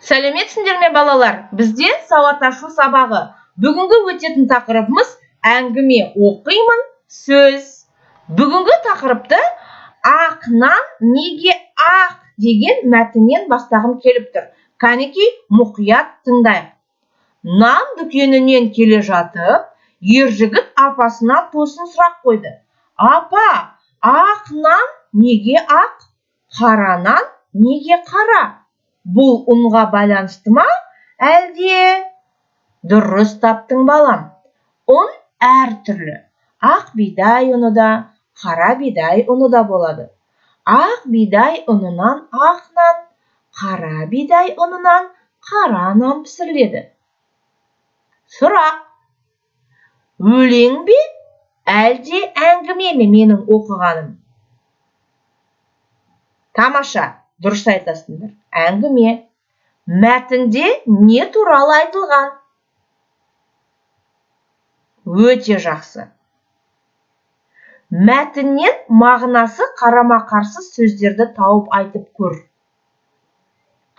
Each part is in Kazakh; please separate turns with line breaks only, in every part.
Сәлеметсіңдер ме балалар? Бізде сауат ашу сабағы. Бүгінгі өтетін тақырыбымыз әңгіме оқимын сөз. Бүгінгі тақырыпты ақ нан неге ақ деген мәтіннен бастағым келіп тұр. Кәнекей мұқият тыңдайық. Нан дүкенінен келе жатып, ержігіт апасына тосын сұрақ қойды. Апа, ақ нан неге ақ? Қара нан неге қара? Бұл ұнға байланысты ма? Әлде? Дұрыс таптың балам. Ұн әртүрлі. Ақ бидай ұны да, қара бидай ұны да болады. Ақ бидай ұнынан ақ нан, қара бидай ұнынан қара нан пісіріледі. Сұрақ. Өлең бе? Әлде әңгіме ме менің оқығаным? Тамаша. Дұрыс айтасыңдар. Әңгіме. Мәтінде не туралы айтылған? Өте жақсы. Мәтіннен мағынасы қарама-қарсы сөздерді тауып айтып көр.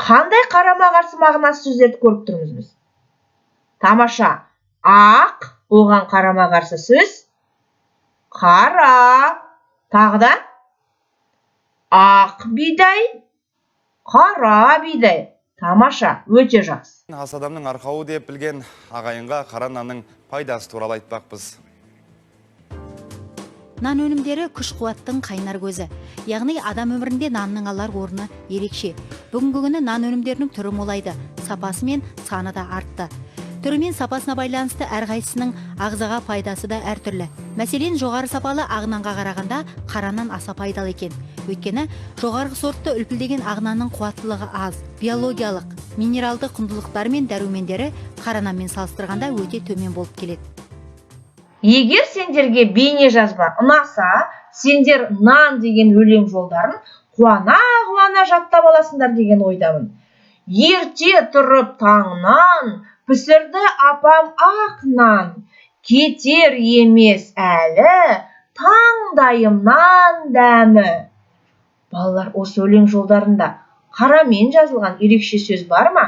Қандай қарама-қарсы мағынасы сөздерді көріп тұрмыз біз? Тамаша. Ақ, оған қарама-қарсы сөз? Қара. Тағы да? Ақ бидай, қара бидай. Тамаша, өте жақсы.
Ас адамның арқауы деп білген ағайынға қара нанның пайдасы туралы айтпақпыз.
Нан өнімдері күш-қуаттың қайнар көзі. Яғни адам өмірінде нанның алар орны ерекше. Бүгінгі күні нан өнімдерінің түрі молайды, сапасы мен саны да артты. Түрі мен сапасына байланысты әрқайсысының ағзаға пайдасы да әртүрлі. Мәселен, жоғары сапалы ақ нанға қарағанда қара нан аса пайдалы екен. Өйткені жоғарғы сортты үлпілдеген ақ нанның қуаттылығы аз, биологиялық, минералды құндылықтары мен дәрумендері қара нанмен салыстырғанда өте төмен болып келеді.
Егер сендерге бейне жазба ұнаса, сендер нан деген өлең жолдарын қуана-қуана жаттап аласыңдар деген ойдамын. Ерте тұрып таңнан пісірді апам ақ нан, кетер емес әлі таңдайымнан дәмі. Балалар, осы өлең жолдарында қарамен жазылған ерекше сөз бар ма?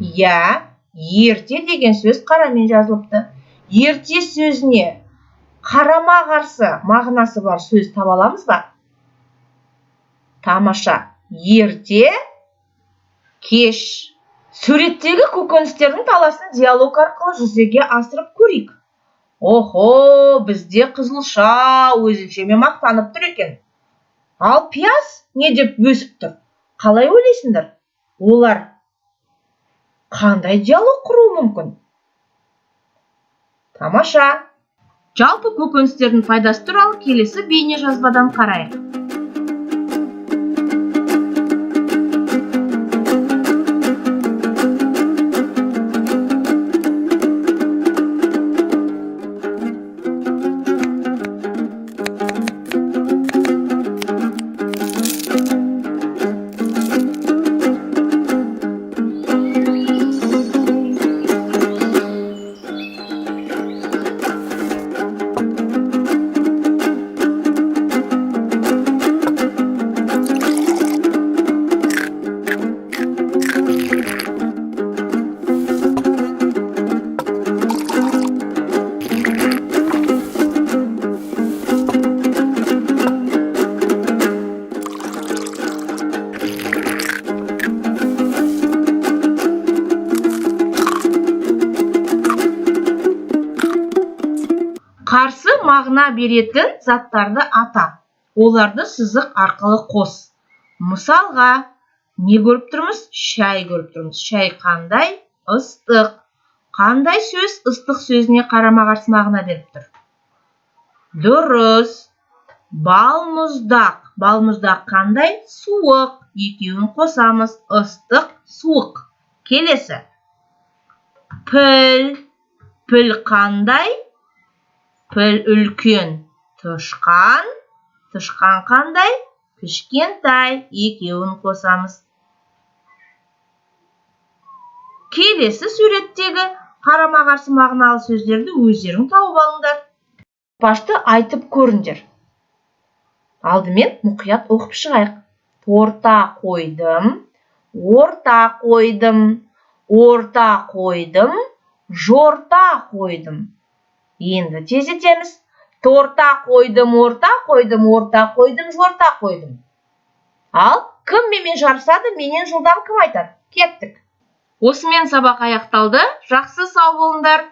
Я, ерте деген сөз қарамен жазылыпты. Ерте сөзіне қарама-қарсы мағынасы бар сөз таба аламыз ба? Тамаша. Ерте, кеш. Суреттегі көкөністердің таласын диалог арқылы жүзеге асырып көрейік. Охо, бізде қызылша өзіншемен мақтанып тұр екен. Ал пияз не деп өсіп тұр? Қалай ойлайсыңдар? Олар қандай диалог құруы мүмкін? Тамаша. Жалпы көкөністердің пайдасы туралы келесі бейне жазбадан қарайық. Қарсы мағына беретін заттарды ата. Оларды сызық арқылы қос. Мысалға, не көріп тұрмыз? Шай көріп тұрмыз. Шай қандай? Ыстық. Қандай сөз ыстық сөзіне қарама-қарсы мағына беріп тұр? Дұрыс. Балмұздақ. Балмұздақ қандай? Суық. Екеуін қосамыз. Ыстық, суық. Келесі. Піл. Піл қандай? Піл үлкен. Тышқан. Тышқан қандай? Кішкентай. Екеуін қосамыз. Келесі суреттегі қарама-қарсы мағыналы сөздерді өздерің тауып алыңдар. Пашты айтып көріңдер. Алдымен мұқият оқып шығайық. Торта қойдым, орта қойдым. Орта қойдым, жорта қойдым. Енді тездетеміз. Торта қойдым, орта қойдым, орта қойдым, жорта қойдым. Ал кім менімен жарысады, менен жылдам кім айтады? Кеттік. Осымен сабақ аяқталды. Жақсы сау болыңдар.